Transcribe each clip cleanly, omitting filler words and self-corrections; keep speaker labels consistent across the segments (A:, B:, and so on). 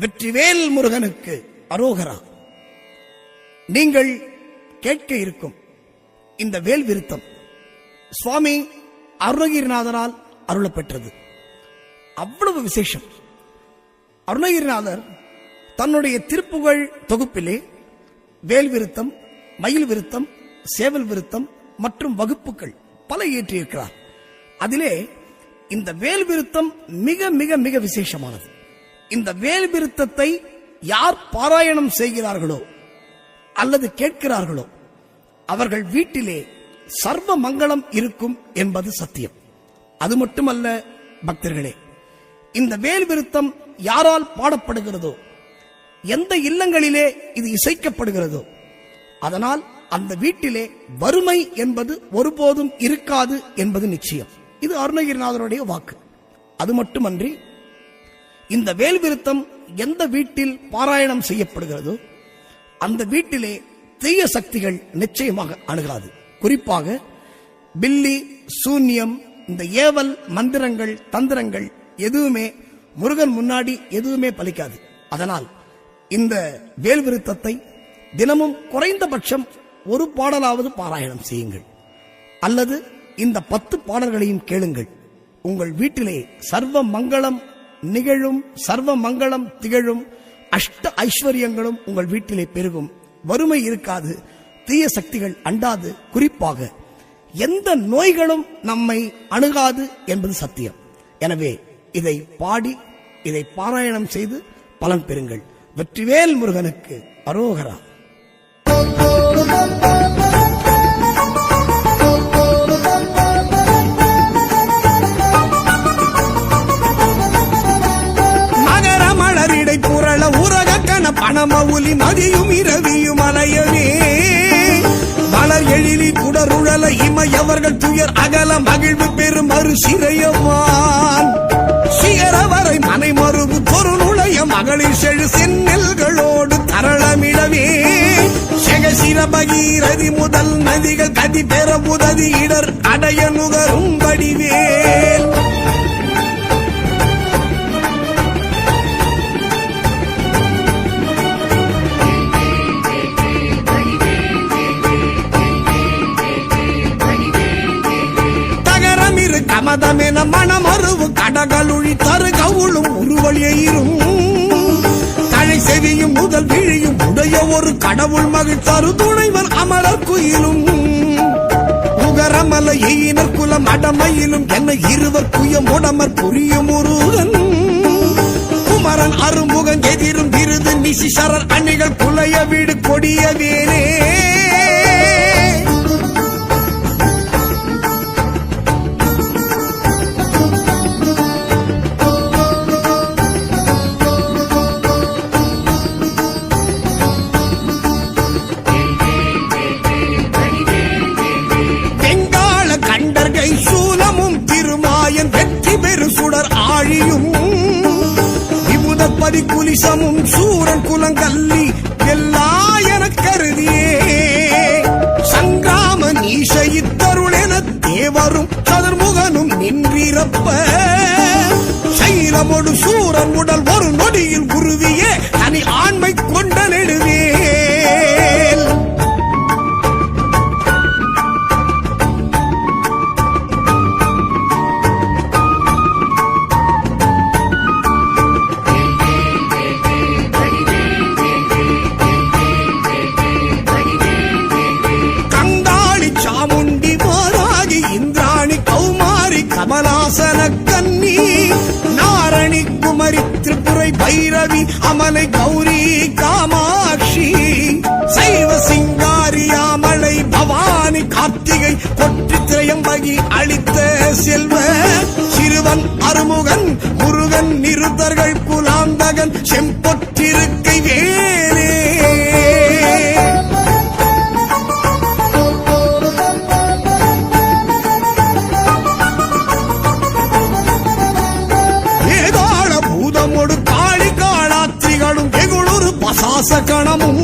A: வெற்றிவேல் முருகனுக்கு அரோகரா. நீங்கள் கேட்க இருக்கும் இந்த வேல் விருத்தம் சுவாமி அருணகிரிநாதரால் அருளப்பெற்றது. அவ்வளவு விசேஷம். அருணகிரிநாதர் தன்னுடைய திருப்புகழ் தொகுப்பிலே வேல் விருத்தம், மயில் விருத்தம், சேவல் விருத்தம் மற்றும் வகுப்புகள் பல இயற்றியிருக்கிறார். அதிலே இந்த வேல் விருத்தம் மிக மிக மிக விசேஷமானது. இந்த வேல் விருத்தத்தை யார் பாராயணம் செய்கிறார்களோ அல்லது கேட்கிறார்களோ அவர்கள் வீட்டிலே சர்வ மங்களம் இருக்கும் என்பது சத்தியம். அது மட்டுமல்ல பக்தர்களே, இந்த வேல் விருத்தம் யாரால் பாடப்படுகிறதோ, எந்த இல்லங்களிலே இது இசைக்கப்படுகிறதோ, அதனால் அந்த வீட்டிலே வறுமை என்பது ஒருபோதும் இருக்காது என்பது நிச்சயம். இது அருணகிரிநாதருடைய வாக்கு. அது மட்டுமன்றி இந்த வேல் விருத்தம் எந்த வீட்டில் பாராயணம் செய்யப்படுகிறதோ அந்த வீட்டிலே தீய சக்திகள் நிச்சயமாக அணுகாது. குறிப்பாக பில்லி, சூன்யம், இந்த ஏவல் மந்திரங்கள், தந்திரங்கள் எதுவுமே முருகன் முன்னாடி எதுவுமே பலிக்காது. அதனால் இந்த வேல் விருத்தத்தை தினமும் குறைந்தபட்சம் ஒரு பாடலாவது பாராயணம் செய்யுங்கள், அல்லது இந்த 10 பாடல்களையும் கேளுங்கள். உங்கள் வீட்டிலே சர்வ மங்களம் நிகழும், சர்வ மங்களம் திகழும், அஷ்ட ஐஸ்வர்யங்களும் உங்கள் வீட்டிலே பெருகும், வறுமை இருக்காது, தீய சக்திகள் அண்டாது, குறிப்பாக எந்த நோய்களும் நம்மை அணுகாது என்பது சத்தியம். எனவே இதை பாடி, இதை பாராயணம் செய்து பலன் பெறுங்கள். வெற்றிவேல் முருகனுக்கு அரோகரா. பணமவுலி நதியும் இரவியும் அலையவே மலர் எழிலி குடருழல இமையவர்கள் துயர் அகல மகிழ்வு பெரும் மறு சிறையவான் சிகரவரை மனை மறுபு பொருளுடைய மகளிர் செழு செந்நெல்களோடு தரளமிடவே செகசிர பகீரதி முதல் நதிகள் கதி பெற உதவி இடர் அடைய நுகரும் வடிவேல். கமதமென மனமருவு கடகளுழி தரு கவுளும் உருவழியும் தழை செவியும் முதல் விழியும் உடைய ஒரு கடவுள் மகிழ் தரு துணைவர் அமரர் குயிலும் உகரமல எயினர் குலம் அடமையிலும் என்ன இருவர் குயம் உடமர் புரியும் முருகன் குமரன் அருமுகன் எதிரும் விருது நிசிசரர் அணிகள் குலைய வீடு கொடிய வேலே. குலிசமும் சூரன் குலங்கல்லி எல்லா என கருதியே சங்கிராம நீஷ இத்தருள் என தேவரும் சதுர்முகனும் நின்றிருப்ப சைலமொடு சூரன் உடல் ஒரு நொடியில் உருவிய தனி ஆண்மை கொண்ட நெடுவேல். கமலாசன கன்னி நாரணி குமரி திரிபுரை பைரவி அமலை கௌரி காமாட்சி சைவ சிங்காரியாமலை பவானி கார்த்திகை கொற்றி திரையம்பகி அளித்த செல்வ சிறுவன் அருமுகன் முருகன் நிருத்தர்கள் குலாந்தகன் செம்பொற்றிருக்கை வேலே. கணமும்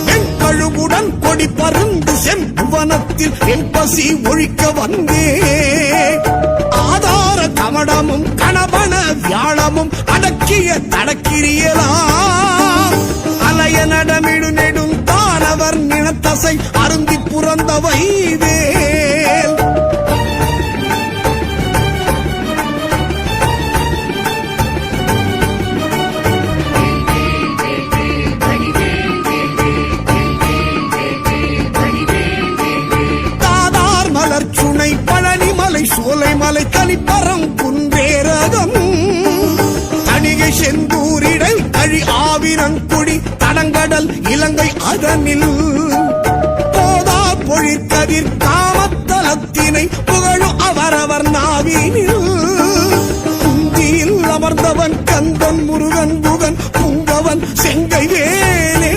A: வெண்கழுவுடன் கொடி பருந்து செம்புவனத்தில் என் பசி ஒழிக்க வந்தே ஆதார கமல மாடமும் கணவன வியாழமும் அடக்கிய தடக்கிரியலாம் அலைய நடமிடு நெடும் தானவர் நினத்தசை அருந்தி புறந்தவை வேல் சுனை பழனிமலை சோலைமலை தனிப்பரம் குன்றேரகம் தணிகை செந்தூரிடை கழி ஆவிரங்குடி தடங்கடல் இலங்கை அதனில் போதா பொழிற்கதிர் காமத்தலத்தினை புகழும் அவரவர் நாவினில் குந்தியில் அமர்ந்தவன் கந்தன் முருகன் புகன் புங்கவன் செங்கை வேலே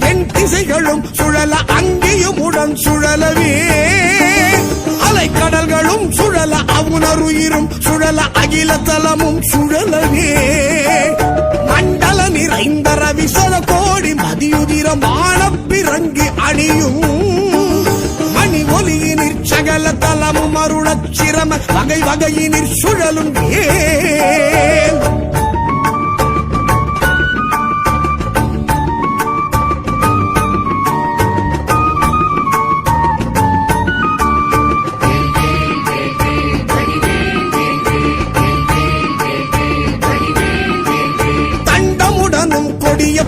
A: என் திசைகளும் சுழல அங்கேயும் உடன் சுழலவே அலைக்கடல்களும் சுழல அவுணருயிரும் சுழல அகில தலமும் சுழலவே மண்டல நிறைந்த ரவிசல கோடி மதியுதிரம் ஆனப்பிறங்கி அணியும் மணி ஒலியினிற் சகல தலமும் அருளச் சிரம வகை வகையினிற் சுழலும் ஏன்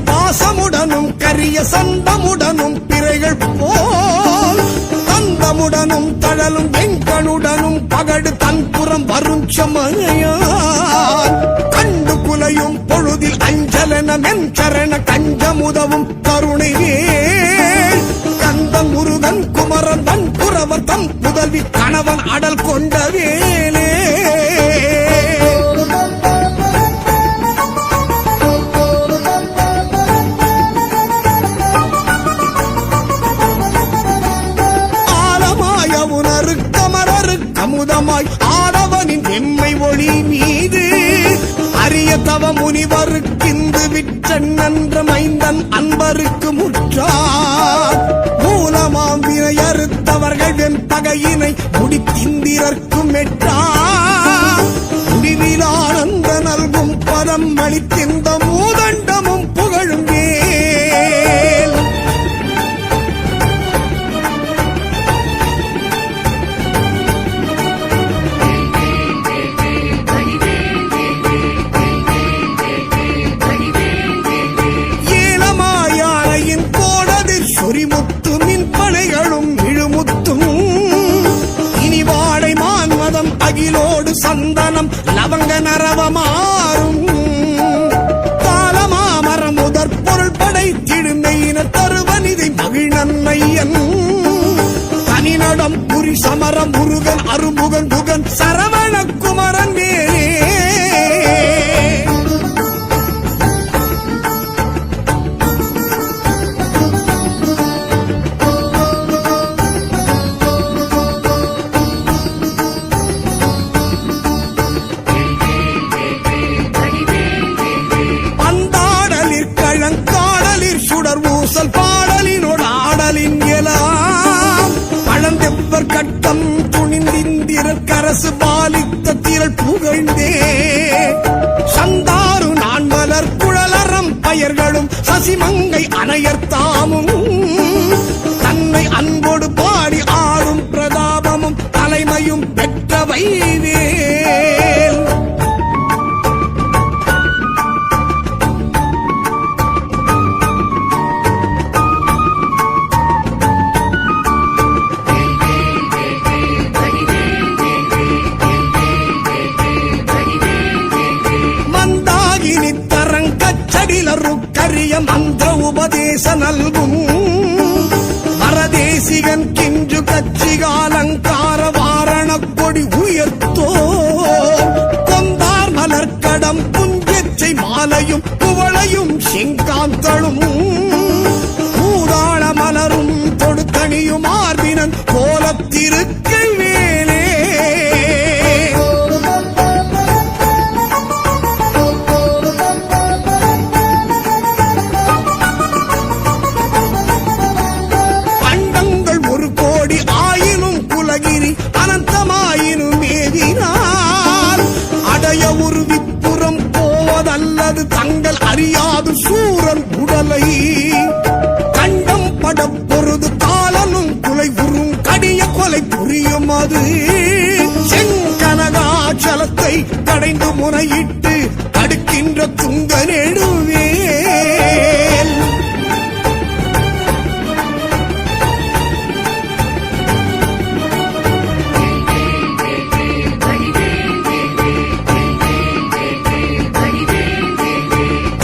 A: பாசமுடனும் கரிய சந்தமுடனும் பிறைகள் போல் தந்தமுடனும் தழலும் வெங்கனுடனும் பகடு தன்புறம் வரும் சமயான் கண்டு குலையும் பொழுதில் அஞ்சலன மென்சரண கஞ்சமுதவும் கருணை கந்தன் முருகன் குமரன் வன் புறவர் தம் புதல்வி கணவன் அடல் கொண்ட வேலே அமுதமாய் ஆடவனின் எம்மை ஒளி மீது அரிய தவ முனிவருக்கிந்து விற்றன் நன்ற மைந்தன் அன்பருக்கு முற்றார் மூலமாம் வினை அறுத்தவர்கள் வெண் பகையினை முடித்திந்திரர்க்கும் எட்டார் முடிவில் ஆனந்த நல்கும் பதம் அளித்திந்த மூதண்டமும் புகழும் வேல் சொரிமுத்து மின்பனைகளும் இழுமுத்தும் இனி வாடை மான்மதம் அகிலோடு சந்தனம் லவங்க நரவமாறும் காலமாமரம் முதற் பொருள் படைத்திடுமையின தருவனிதை மகிழ்நன்மையன் தனிநடம் புரி சமரம் முருகன் அருமுகன் புகன் சரவண குமரன் வேலே ஊசல் பாடலினோடு ஆடலின் எலாம் பழந்தெவ்வர் கட்டம் துணிந்திந்திரர் கரசு பாலித்த திரள் புகழ்ந்தே சந்தாரு நான்மலர் குழலறம் பயர்களும் சசிமங்கை அணையர்த்தாமும் தன்னை அன்போடு பாடி ஆடும் பிரதாபமும் தலைமையும் பெற்றவை வேல் கரிய மந்திர உபதேச நல்கும் வரதேசிகன் கிஞ்சு கச்சிகாலங்கார வாரண கொடி உயர்த்தோ கொந்தார் மலர்கடம் புஞ்செச்சை மாலையும் குவளையும் செங்காந்தளும் பூதாள மலரும் தொடுத்தணியும் ஆர்வினன் கோல செங்கொத்திருக்கை வேலே. அண்டங்கள் 1 கோடி ஆயினும் குலகிரி அனந்தமாயினும் மேவினார் அடைய ஒரு விப்புறம் போவதல்லது தங்கள் அறியாது சூரன் உடலை கண்டம் படப் பொருது காலனும் குலை உறும் கடிய கொலை புரியும் அது செங்கனகாச்சலத்தை கடைந்து முறையிட்டு தடுக்கின்ற துங்க நெடுவேல்.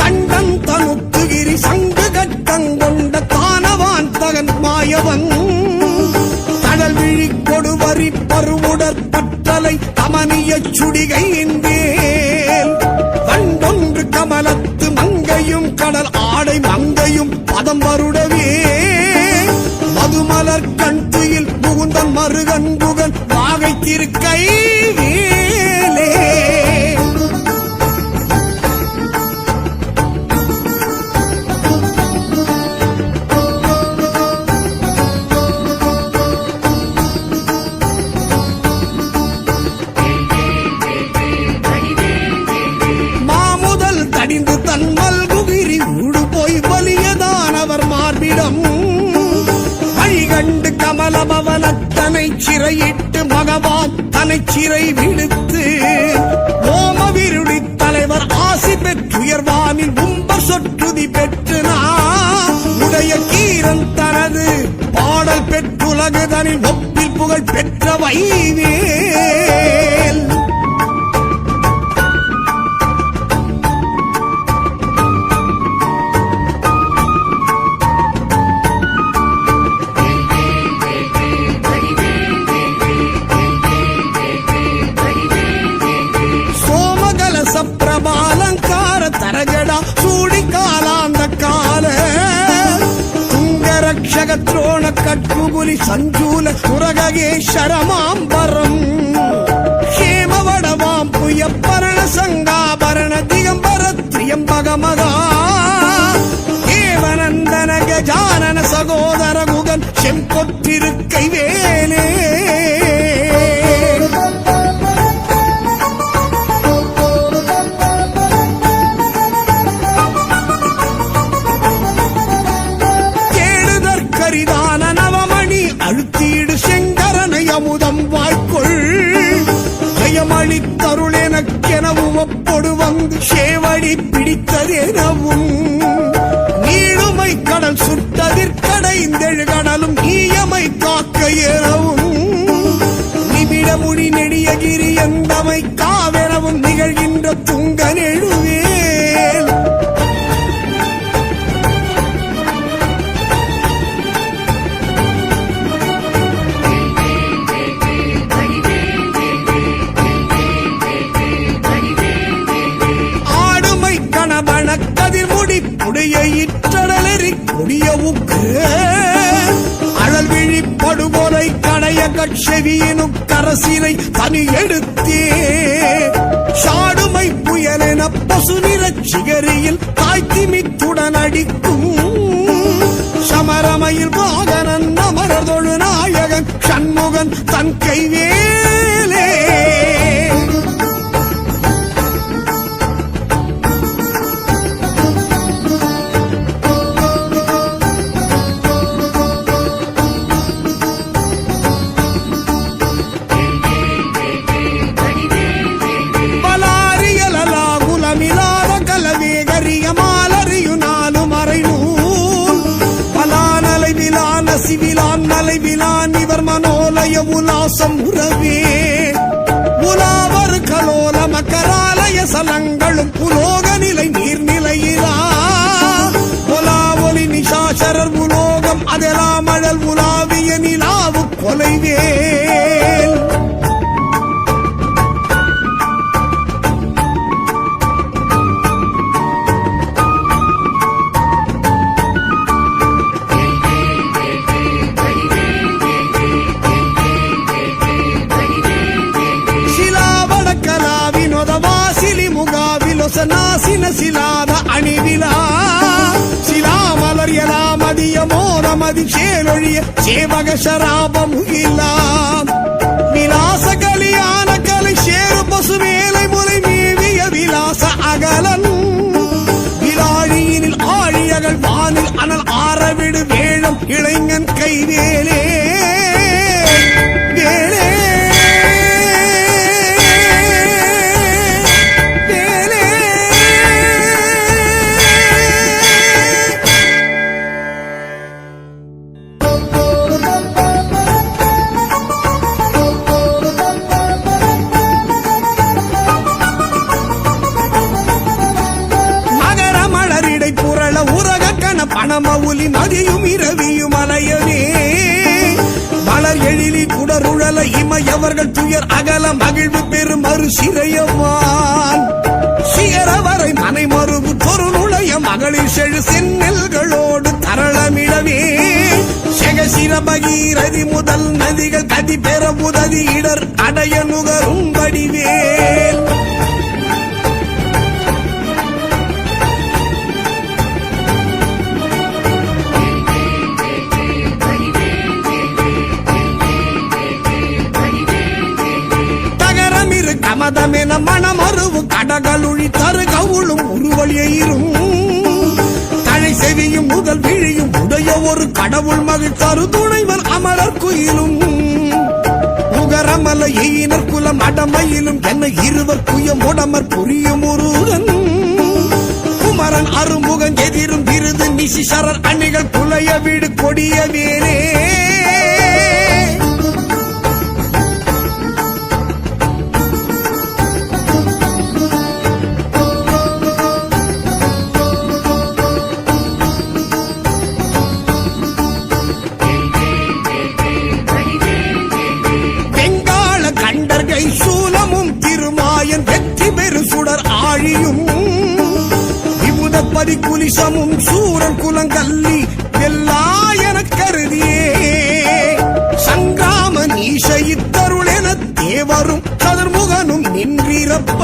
A: கண்டன் தனுத்துகிரி சங்கு கட்டங்கொண்ட தானவான் தகன் மாயவன் கடல் விழி கொடுவரி பருவுடற் பற்றலை கமனிய சுடிகையின் வேல். கண்டொன்று கமலத்து மங்கையும் கடல் ஆடை மங்கையும் பதம் வருடவே மதுமலர் கண் துயில் முகுந்தன் மருகன் புகன் வாகை திருக்கை வேலே. மாமுதல் தடிந்து தன் மல்குகிரி ஊடு போய் வலியதானவர் மார்பிடம் வழிகண்டு கமலபவனத்தனை சிறையிட்டு மகவான் தனை சிறை விடுத்து ஓமவிருடி தலைவர் ஆசி பெற்றுயர்வானில் உம்பர் சொற்றுதி பெற்று உடைய கீரன் தனது பாடல் பெற்றுலகுதனில் ஒப்பில் புகழ் பெற்ற வைவேல். பிரபாலங்கார தரகடா சூடி காலாந்த கால துங்கரக்ஷக துரோண கட்குபுலி சஞ்சூல சுரகேஸ்வரமாம்பரம் ஹேமவடவாம் புயப்பரண சங்காபரண திகம்பர திரியம்பகமகா தேவநந்தன கஜானன சகோதர குகன் செங்கொற்றிருக்கை வேலே. அழுத்தீடு செங்கரனை அமுதம் வாய்க்குள் ஜெயமளித்தருள் எனக்கெனவும் ஒப்பொடு வந்து சேவடி பிடித்ததெனவும் நீளுமை கடல் சுட்டதிற்கடைந்தெழு கடலும் நீயமை காக்க எனவும் நிமிடமுடி நெடியகிரி எந்தமை காவெனவும் நிகழ்கின்ற துங்க நெடுவேல். கதிர்முடி புடைய இற்றடலெறி கொடிய உக்கு அழல் விழி படுகொலை கடைய கட்செவியினு கரசினை தனி எடுத்தே சாடுமை புயலென பசு நிறச் சிகரியில் தாய்த்திமித்துடன் அடிக்கும் சமரமையில் வாகனன் அமரதொழு நாயகன் சண்முகன் தன் கைவேலே. சிவிலான் மலை விலான் இவர் மனோலய உலாசம் உறவே உலாவர் கலோல மக்கராலய சலங்களும் உலோக நிலை நீர்நிலையிலா உலா ஒளி நிஷாசரர் உலோகம் அதெல்லாம் அழல் உலாவிய நிலாவு கொலைவேல். நாசின சிலாத அணிவிலா சிலாமலர் எலாமதிய மோதமதி சேலொழிய சேவக சராபம் முகிலாம் விலாச கலியான கலை சேரு பசு வேலை முறை மீவிய விலாச அகலன் விலாழியினில் ஆழியகள் வானில் அனல் ஆரவிடு வேழம் இளைஞன் கைவேலே வேலே பணமவுலி மதியும் இரவியும் அலையவே மலர் எழிலி குடருழல இமையவர்கள் துயர் அகல மகிழ்வு பெரும் மறு சிறையவான் சிகரவரை மனை மறுவு தொரு நுழைய மகளிர் செழு செந்நெல்களோடு தரளமிடவே செகசிர பகீரதி முதல் நதிகள் கதி பெற உதவி இடர் அடைய நுகரும் வடிவேல் கமதமென மணமருவு கடகளுழி தரு கவுளும் உருவழியும் தழை செவியும் முதல் விழியும் உடைய ஒரு கடவுள் மகிழ் தரு துணைவன் அமரர் குயிலும் முகரமல எயினர் குலம் அடமையிலும் என்ன இருவர் குயம் உடமர் புரியும் முருகன் குமரன் அருமுகன் எதிரும் விருது நிசிசரர் அணிகள் புலைய வீடு கொடிய வேலே சூலமும் திருமாயன் வெற்றி பெரு சுடர் ஆழியும் விபுதப்பதி குலிசமும் சூரன் குலங்கல்லி எல்லாயன கருதியே சங்கிராம நீச இத்தருளென தேவரும் சதுர்முகனும் நின்றிருப்ப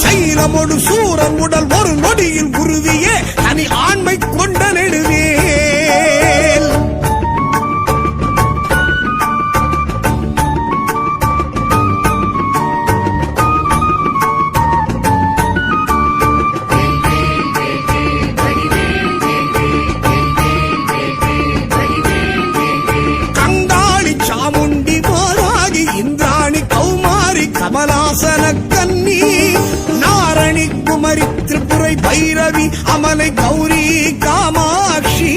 A: சைலமொடு சூரன் உடல் ஒரு நொடியில் உருவியே தனி ஆண்மை கொண்ட நெடுவே கமலாசன கன்னி நாரணி குமரி திரிபுரை பைரவி அமலை கௌரி காமாட்சி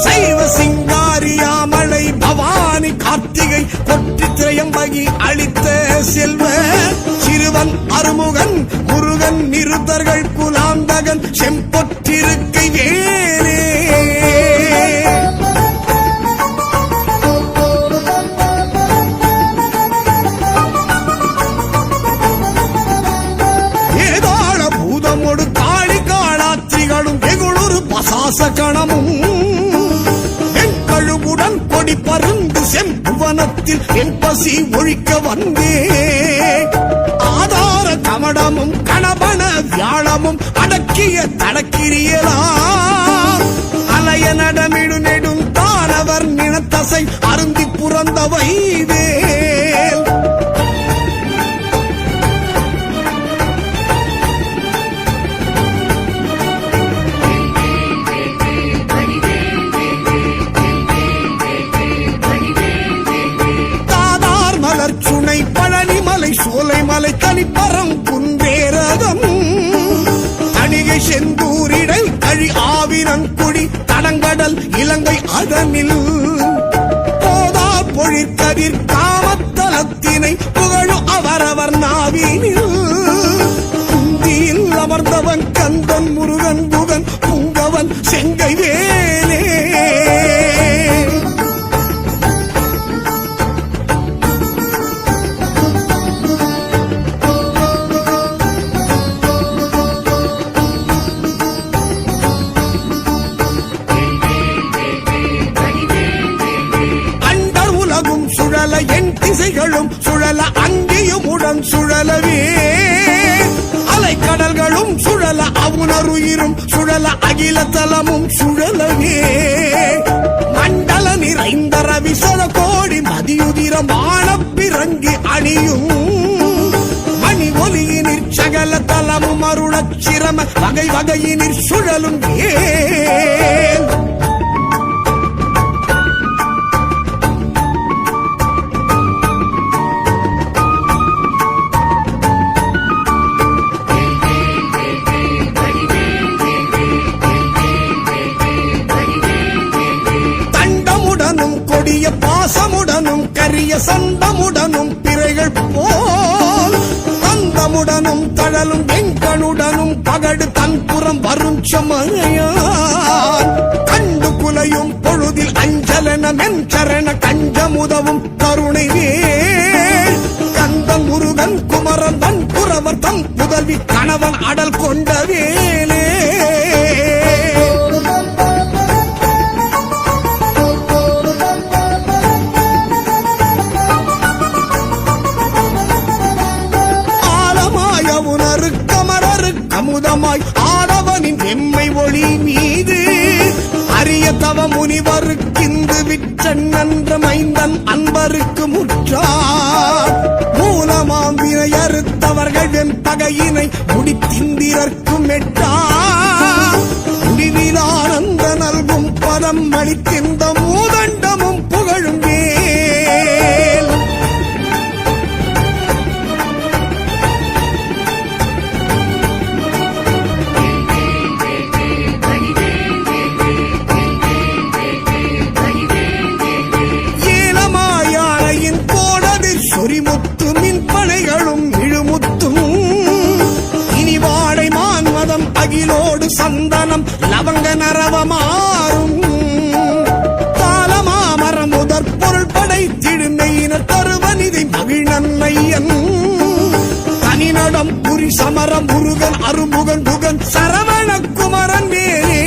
A: சைவ சிங்காரியாமலை பவானி கார்த்திகை கொற்றி திரையம்பகி அளித்த செல்வ சிறுவன் அருமுகன் முருகன் நிருத்தர்கள் குலாந்தகன் செம்பொற்றிருக்கை வேலே கணமும் வெண்கழுவுடன் கொடி பருந்து செம்புவனத்தில் என் பசி ஒழிக்க வந்தே ஆதார கமடமும் கணபன வியாழமும் அடக்கிய தடக்கிரியலா அலைய நடமிடு நெடும் தானவர் நினத்தசை அருந்தி புறந்தவை வேல் சுனை பழனிமலை சோலைமலை தனிப்பரம் குன்றேரகம் தணிகை செந்தூரிடை கழி ஆவினங்குடி தடங்கடல் இலங்கை அதனில் போதா பொழிற்கதிர் காமத்தலத்தினை புகழு அவரவர் நாவினில் குந்தியில் அமர்ந்தவன் கந்தன் முருகன் புகன் புங்கவன் செங்கை வேலே சுழல என் திசைகளும் சுழல அங்கேயும் உடன் சுழலவே அலைக்கடல்களும் சுழல அவுணருயிரும் சுழல அகில தலமும் சுழலவே மண்டல நிறைந்த ரவிசர கோடி மதியுதிர மானப்பிறங்கி அணியும் மணி ஒலியினிற் சகல தலமும் அருளச் சிரம வகை வகையினிற் சுழலும் ஏன் பாசமுடனும் கரிய சந்தமுடனும் பிறைகள் போல் தந்தமுடனும் தழலும் வெங்கனுடனும் பகடு தன்புறம் வரும் சமயான் கண்டு குலையும் பொழுதில் அஞ்சலன மென்சரண கஞ்சமுதவும் கருணை வேல் கந்தன் முருகன் குமரன் தன் புறவர் தம் புதல்வி கணவன் அடல் கொண்ட வேலே அமுதமாய் ஆடவனின் எம்மை ஒளி மீது அரிய தவ முனிவருக்கிந்து விற்றன் நன்ற மைந்தன் அன்பருக்கு முற்றார் மூலமாம் வினை அறுத்தவர்கள் வெம்பகையினை முடித்திந்திரர்க்கும் எட்டார் முடிவில் ஆனந்த நல்கும் பதம் அளித்திருந்த மூதண்டமும் புகழும் வேல் சொரிமுத்து மின்பனைகளும் இழுமுத்தும் இனி வாடை மான்மதம் அகிலோடு சந்தனம் லவங்க நரவமாறும் தாளமாமரம் முதற் பொருள் படைத்திடுமையினர் தருவனிதை மகிழ்நன்மையன் தனிநடம் புரி சமரம் முருகன் அருமுகன் புகன் சரவண குமரன் வேலே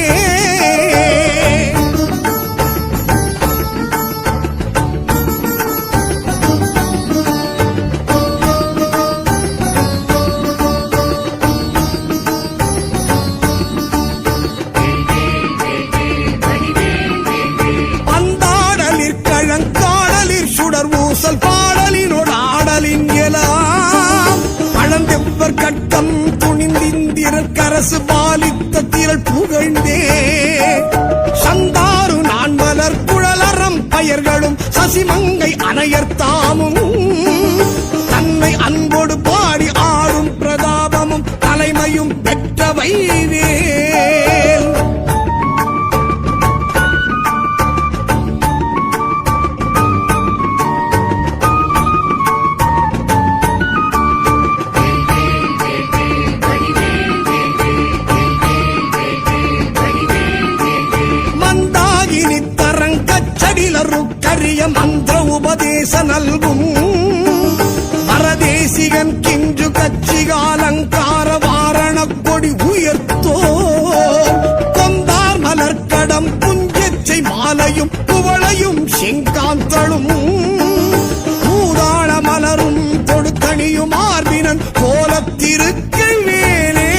A: பாடலினோடு ஆடலின் எலாம் பழந்தெப்பர் கட்டம் துணிந்திந்திரர் கரசு பாலித்த திரள் புகழ்ந்தே சந்தாரு நான்மலர் குழலறம் பயர்களும் சசிமங்கை அணையர்த்தாமும் தன்னை அன்போடு பாடி ஆடும் பிரதாபமும் தலைமையும் பெற்றவை வேல் கரிய மந்திர உபதேச நல்கும் பரதேசிகன் கிஞ்சு கச்சிகாலங்கார வாரண கொடி உயர்த்தோ கொந்தார் மலர்கடம் புஞ்சச்சை மாலையும் குவளையும் செங்காந்தளும் பூதாள மலரும் தொடுத்தணியும் ஆர்பினன் கோலத்திருக்கள் வேலே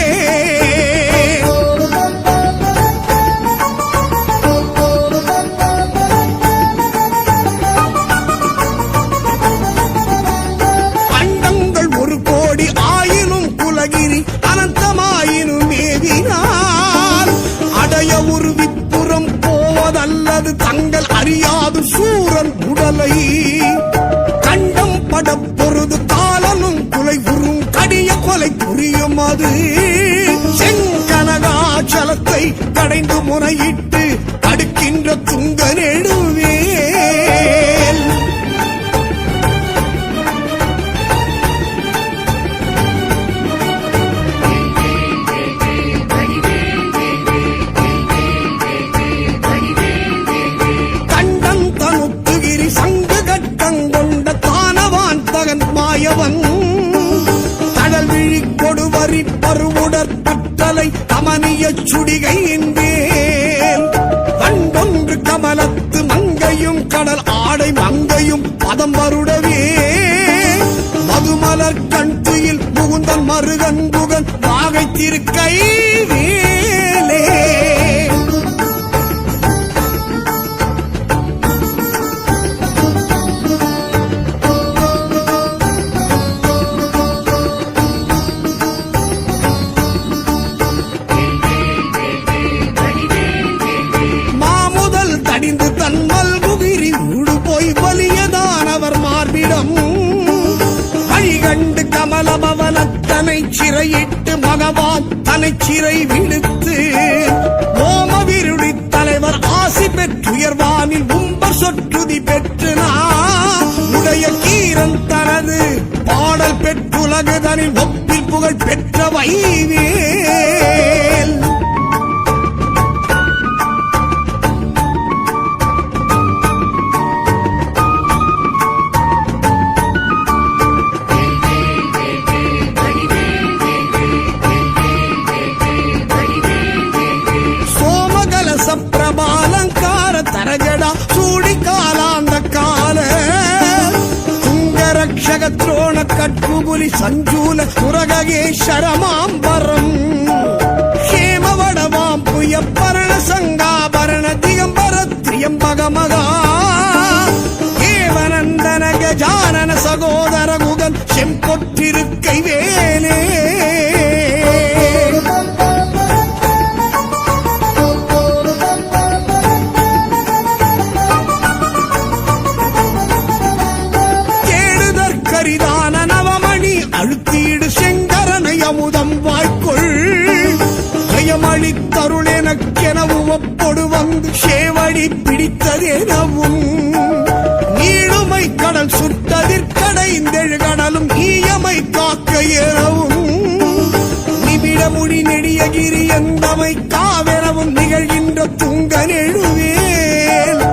A: அனந்தமாயினும் ஏவினால் அடைய ஒரு விப்புறம் போவதல்லது தங்கள் அறியாது சூரன் உடலை கண்டம் பட பொருது காலனும் குலை உறும் கடிய கொலை புரியும் அது செங்கனகாச்சலத்தை கடைந்து முறையிட்டு அடுக்கின்ற துங்க நெடுவேல் தடல் விழி கொடுவரி பருவுடற் பட்டலை கமனிய சுடிகையின் வேல் வண்டொன்று கமலத்து மங்கையும் கடல் ஆடை மங்கையும் பதம் வருடவே மதுமலர் கண் துயில் புகுந்தன் மருகன் புகன் மாமகை திருக்கை வேலே. மாமுதல் தடிந்து தன் மல்குகிரி ஊடு போய் வலியதானவர் மார்பிடம் கண்டு கமலபவனத்தனை சிறையிட்டு மகவான் தனை சிறை விடுத்து ஓமவிருடி தலைவர் ஆசி பெற்றுயர்வானில் உம்பர் சொற்றுதி பெற்று உடைய கீரன் தனது பாடல் பெற்றுலகுதனில் ஒப்பில் புகழ் பெற்ற வைவேல். பிரபாலங்கார தரஜடா சூடி காலாந்த கால துங்கரக்ஷக துரோண கட்புகுலி சஞ்சூல முரகேஸ்வரமாம்பரம் ஹேமவடவாம் புய பரண சங்காபரண திகம்பர திரியம்பகமகா ஏவனந்தன கஜானன சகோதர குகன் செம்பொற்றிருக்கை வேலே. கரிதான நவமணி அழுத்தீடு செங்கரனை அமுதம் வாய்க்குள் ஜயமளி தருணெனக்கெனவும் ஒப்பொடு வந்து சேவடி பிடித்ததெனவும் நீளுமை கடல் சுட்டதிற்கடைந்தெழு கடலும் ஈயமை காக்க எனவும் நிபிடமுடி நெடியகிரி எந்தமை காவெனவும் நிகழ்கின்ற துங்க நெழுவேல்.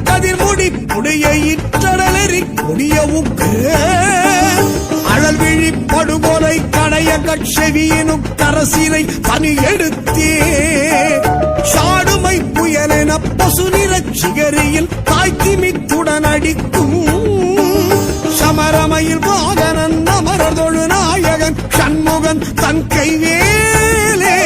A: கதிர்முடி புடைய இற்றடலெறி கொடிய உக்கு அழல் விழி படுகொலை கடைய கட்செவியினும் கரசிலை தனி எடுத்தே சாடுமை புயலென பசு நிறச் சிகரியில் தாய்த்திமித்துடன் அடிக்கும் சமரமையில் வாகனன் அமரதொழு நாயகன் சண்முகன் தன் கைவேலே.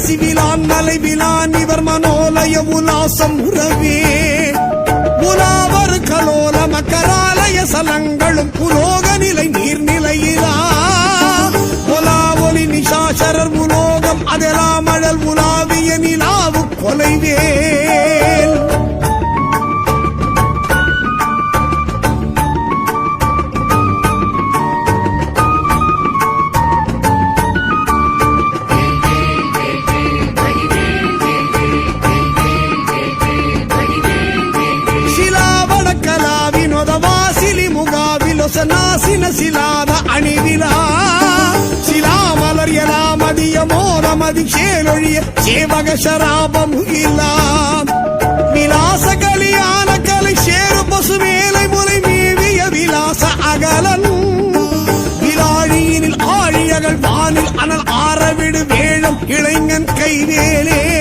A: சிவிலான் மலைவிலான் இவர் மனோலய உலாசம் உறவே உலாவர் கலோல மக்களாலய சலங்களும் புலோக நிலை நீர்நிலையிலா உலா ஒலி நிஷாசரர் உலோகம் அதெல்லாம் அழல் உலாவிய நிலாவு கொலைவேல். நாசின சிலாத அணிவிலா சிலாமலர் எலாமதிய மோதமதி சேலொழிய சேவக சராபமுகிலாம் விலாச கலியான கலை சேரு பசு மேலை முலை மீவிய விலாச அகலன் விலாழியினில் ஆழியகள் வானில் அனல் ஆரவிடு வேழம் இளைஞன் கைவேலே.